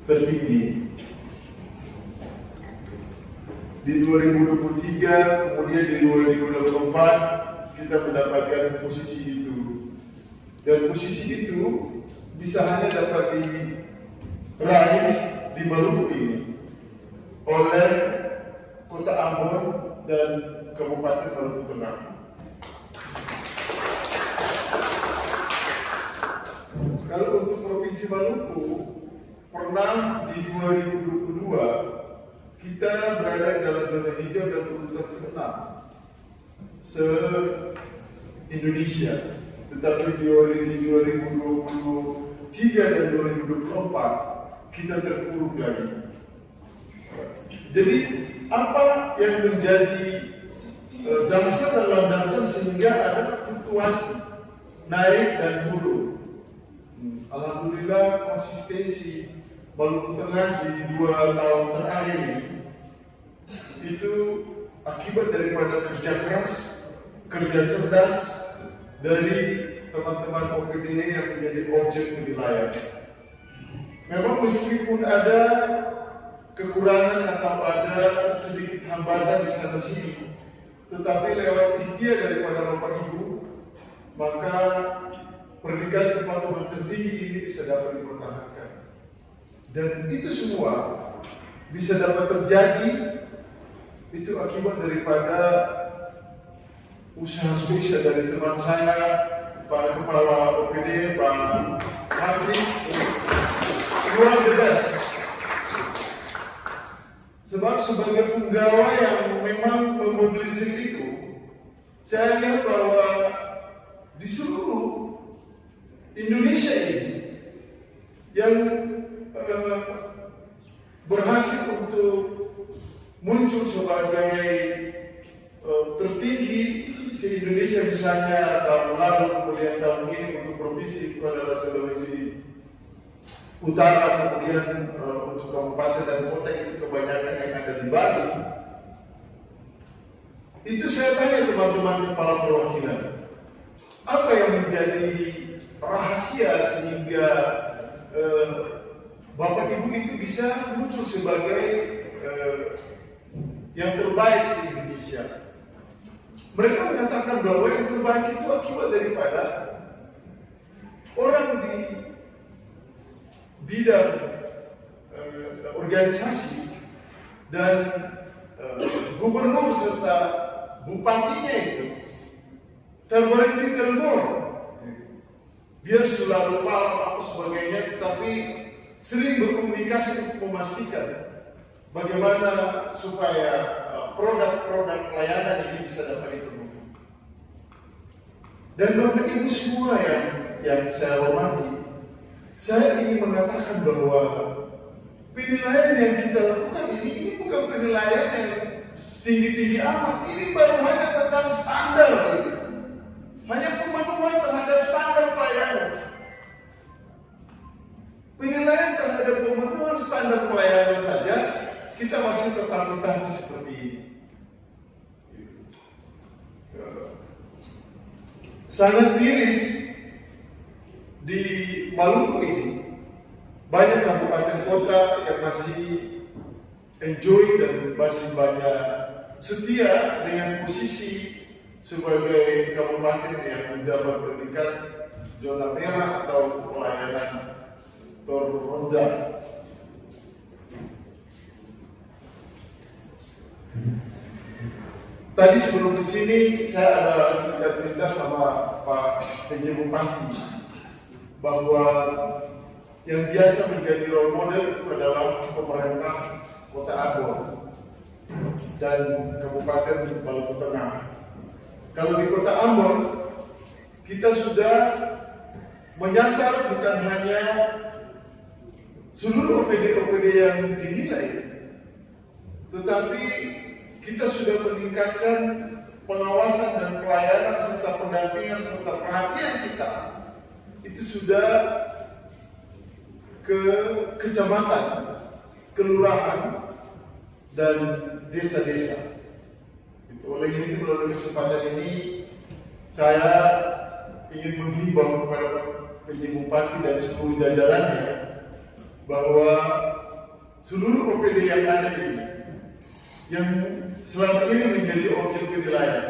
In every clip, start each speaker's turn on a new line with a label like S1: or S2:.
S1: tertinggi. Di 2023, kemudian di 2024 kita mendapatkan posisi itu. Dan posisi itu bisa hanya dapat diraih di Maluku ini oleh Kota Ambon dan Kabupaten Maluku Tengah. Kalau untuk Provinsi Maluku, pernah di 2022 kita berada dalam zona hijau dan urutan ke-6 se-Indonesia. Tetapi di 2023 dan 2024 kita terpuruk lagi. Jadi apa yang menjadi dasar dan landasan sehingga ada fluktuasi naik dan turun? Alhamdulillah konsistensi Maluku Tengah di 2 tahun terakhir ini itu akibat daripada kerja keras, kerja cerdas dari teman-teman OPD yang menjadi objek penilaian. Memang meskipun ada kekurangan atau ada sedikit hambatan di sana sini, tetapi lewat ikhtiar daripada Bapak Ibu, maka pernikahan kepatuhan tertinggi ini bisa dapat dipertahankan. Dan itu semua bisa dapat terjadi itu akibat daripada usaha spesial dari teman saya, para kepala OPD, Pak Menteri, luar biasa. Sebab sebagai penggawa yang memang memobilisir itu, saya lihat bahwa di seluruh Indonesia ini yang berhasil untuk muncul sebagai tertinggi se-Indonesia misalnya tahun lalu, kemudian tahun ini untuk provinsi itu adalah Sulawesi Utara, kemudian untuk kabupaten dan kota itu kebanyakan yang ada di Bali. Itu saya tanya teman-teman kepala perwakilan, apa yang menjadi rahasia sehingga Bapak Ibu itu bisa muncul sebagai yang terbaik di Indonesia? Mereka mengatakan bahwa yang terbaik itu akibat daripada orang di bidang organisasi dan gubernur serta bupatinya itu terberhenti telepon. Dia selalu malam apa sebagainya, tetapi sering berkomunikasi untuk memastikan bagaimana supaya produk-produk pelayanan ini bisa dapat dipenuhi. Dan Bapak Ibu semua yang saya hormati, saya ingin mengatakan bahwa penilaian yang kita lakukan ini bukan penilaian yang tinggi-tinggi amat. Ini baru hanya tentang standar, hanya pemenuhan terhadap standar pelayanan. Penilaian terhadap pemenuhan standar pelayanan saja kita masih tertati-tati seperti ini. Sangat miris di Maluku ini, banyak kabupaten kota yang masih enjoy dan masih banyak setia dengan posisi sebagai kabupaten yang mendapat predikat zona merah atau pelayanan terendah. Tadi sebelum di sini saya ada cerita sama Pak PJ Bupati bahwa yang biasa menjadi role model itu adalah pemerintah Kota Ambon dan Kabupaten Maluku Tengah. Kalau di Kota Ambon kita sudah menyasar bukan hanya seluruh OPD-OPD yang dinilai, tetapi kita sudah meningkatkan pengawasan dan pelayanan serta pendampingan serta perhatian kita itu sudah ke kecamatan, kelurahan, dan desa-desa. Oleh itu melalui kesempatan ini saya ingin menghimbau kepada PJ Bupati dan seluruh jajarannya bahwa seluruh OPD yang ada ini, yang selama ini menjadi objek penilaian,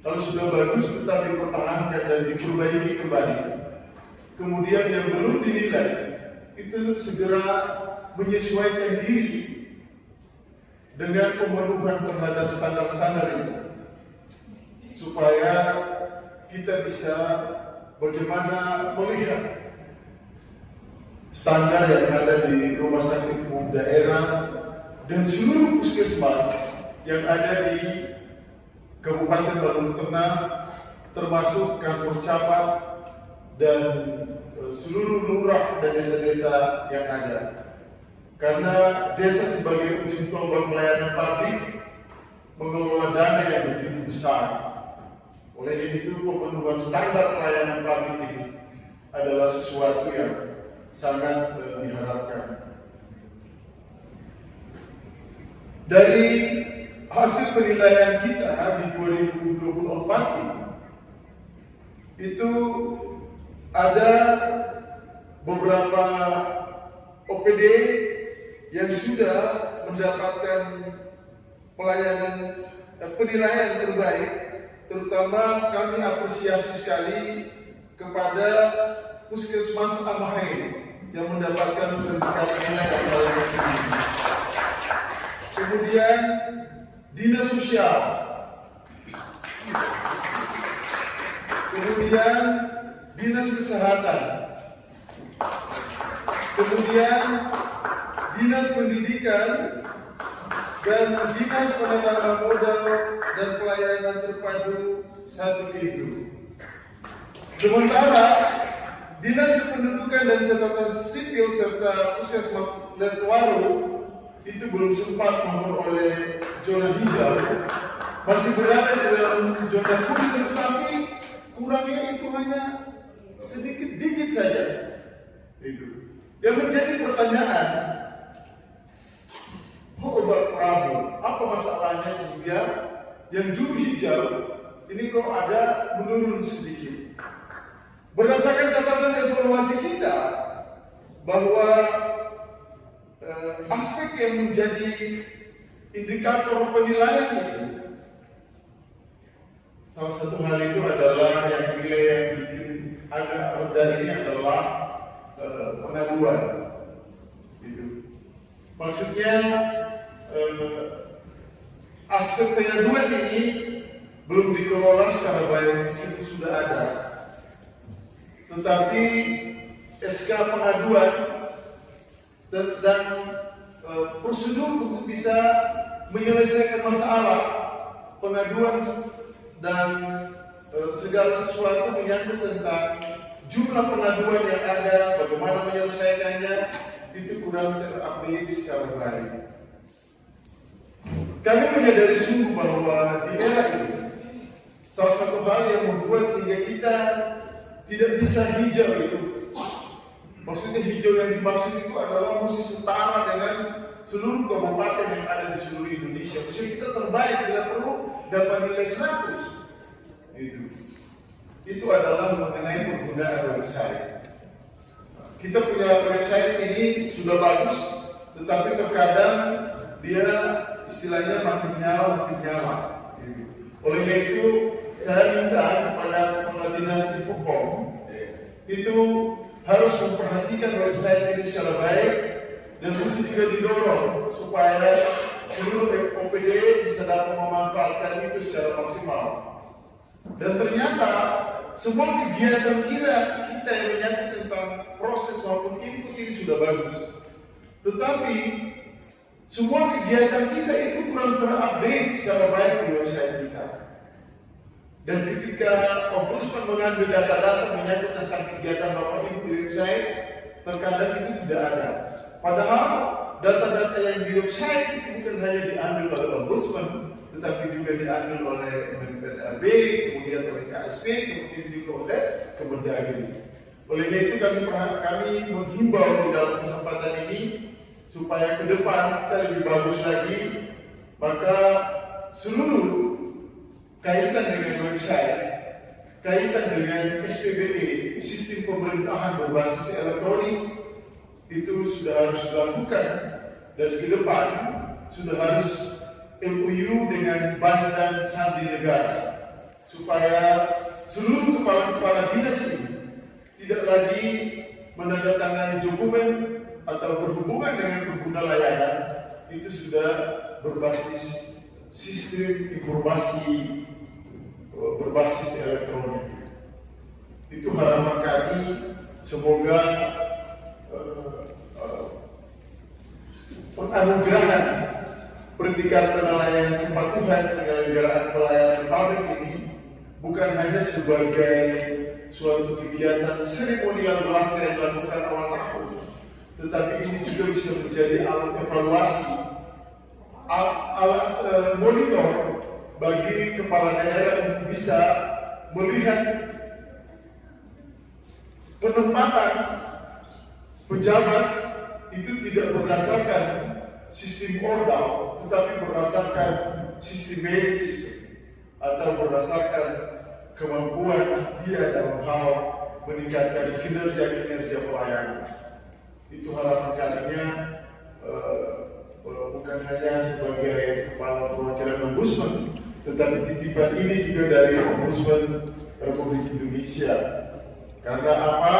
S1: kalau sudah bagus tetap dipertahankan dan diperbaiki kembali. Kemudian yang belum dinilai itu segera menyesuaikan diri dengan pemenuhan terhadap standar-standar itu, supaya kita bisa bagaimana melihat standar yang ada di rumah sakit umum daerah dan seluruh puskesmas yang ada di Kabupaten Maluku Tengah, termasuk kantor cabang dan seluruh lurah dan desa-desa yang ada. Karena desa sebagai ujung tombak pelayanan publik mengelola dana yang begitu besar. Oleh itu pemenuhan standar pelayanan publik ini adalah sesuatu yang sangat diharapkan. Dari hasil penilaian kita di 2024 ini, itu ada beberapa OPD yang sudah mendapatkan pelayanan penilaian terbaik. Terutama kami apresiasi sekali kepada Puskesmas Amahain yang mendapatkan predikat nilai pelayanan tinggi. Kemudian Dinas Sosial, kemudian Dinas Kesehatan, kemudian Dinas Pendidikan, dan Dinas Penanaman Modal dan Pelayanan Terpadu satu itu. Sementara Dinas Kependudukan dan Catatan Sipil serta Puskesmas Letwaru itu belum sempat memperoleh zona hijau, masih berada di dalam zona kuning, tetapi kurangnya itu hanya sedikit dikit saja. Itu yang menjadi pertanyaan. Pak Prabu, apa masalahnya sehingga yang dulu hijau ini kok ada menurun sedikit? Berdasarkan catatan evaluasi kita bahwa aspek yang menjadi indikator penilaian itu, salah satu hal itu adalah yang nilai yang bikin agak rendah ini adalah pengaduan. Gitu. Maksudnya aspek pengaduan ini belum dikelola secara baik, meskipun sudah ada. Tetapi SK pengaduan dan prosedur untuk bisa menyelesaikan masalah pengaduan dan segala sesuatu menyangkut tentang jumlah pengaduan yang ada, bagaimana menyelesaikannya, itu kurang terupdate secara baik. Kami menyadari sungguh bahwa di era ini salah satu hal yang membuat sehingga kita tidak bisa hijau itu, maksudnya hijau yang dimaksud itu adalah mesti setara dengan seluruh kabupaten yang ada di seluruh Indonesia. Mesti kita terbaik, bila perlu dapat nilai 100. Itu adalah mengenai penggunaan website. Kita punya website ini sudah bagus, tetapi terkadang dia istilahnya makin nyala. Oleh itu saya minta kepada kepala dinas Infocom itu harus memperhatikan website ini secara baik dan terus juga didorong supaya seluruh OPD bisa dapat memanfaatkan itu secara maksimal. Dan ternyata semua kegiatan kita yang menyangkut tentang proses maupun input ini sudah bagus. Tetapi semua kegiatan kita itu kurang terupdate secara baik di website kita. Dan ketika Ombudsman mengambil data-data menyangkut tentang kegiatan Bapak Ibu di website, terkadang itu tidak ada. Padahal data-data yang di website itu bukan hanya diambil oleh Ombudsman, tetapi juga diambil oleh MNPRB, kemudian oleh KSP, kemudian juga oleh Kemendagri. Oleh itu kami menghimbau di dalam kesempatan ini supaya ke depan kita lebih bagus lagi, maka seluruh kaitan dengan website kaitan dengan SPBE, sistem pemerintahan berbasis elektronik, itu sudah harus dilakukan, dan ke depan sudah harus MOU dengan Bank dan Sandi Negara supaya seluruh kepala-kepala dinas ini tidak lagi menandatangani dokumen atau berhubungan dengan pengguna layanan, itu sudah berbasis sistem informasi berbasis elektronik. Itu harapan kami, semoga penganugerahan predikat penilaian kepatuhan penyelenggaraan pelayanan publik ini bukan hanya sebagai suatu kegiatan seremonial belaka yang dilakukan awal tahun, tetapi ini juga bisa menjadi alat evaluasi, alat monitor bagi kepala daerah untuk bisa melihat penempatan pejabat itu tidak berdasarkan sistem ordal, tetapi berdasarkan sistem merit system atau berdasarkan kemampuan dia dalam hal meningkatkan kinerja pelayanan. Itu harapan kalinya bukan hanya sebagai kepala perwakilan Ombudsman, tetapi titipan ini juga dari Ombudsman Republik Indonesia. Karena apa?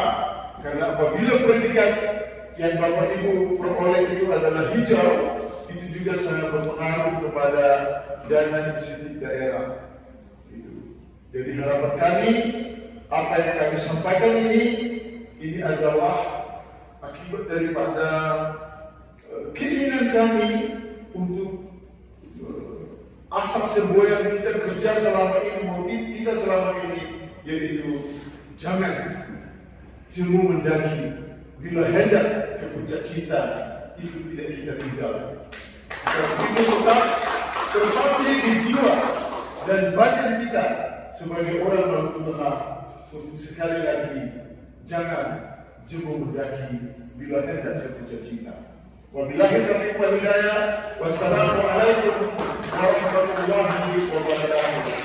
S1: Karena apabila predikat yang Bapak Ibu peroleh itu adalah hijau, itu juga sangat berpengaruh kepada dana insentif daerah. Jadi harapan kami, apa yang kami sampaikan ini adalah akibat daripada keinginan kami untuk asas sebuah yang kita kerja selama ini, motif kita selama ini, yaitu jangan jemu mendaki, bila hendak ke puncak cinta, itu tidak kita tinggal. Tapi itu tetap terpatri di jiwa dan badan kita sebagai orang Maluku Tengah, untuk sekali lagi jangan jemu mendaki bila hendak ke puncak cinta. Wabillahi taufiq wal hidayah. Wassalamualaikum warahmatullahi wabarakatuh.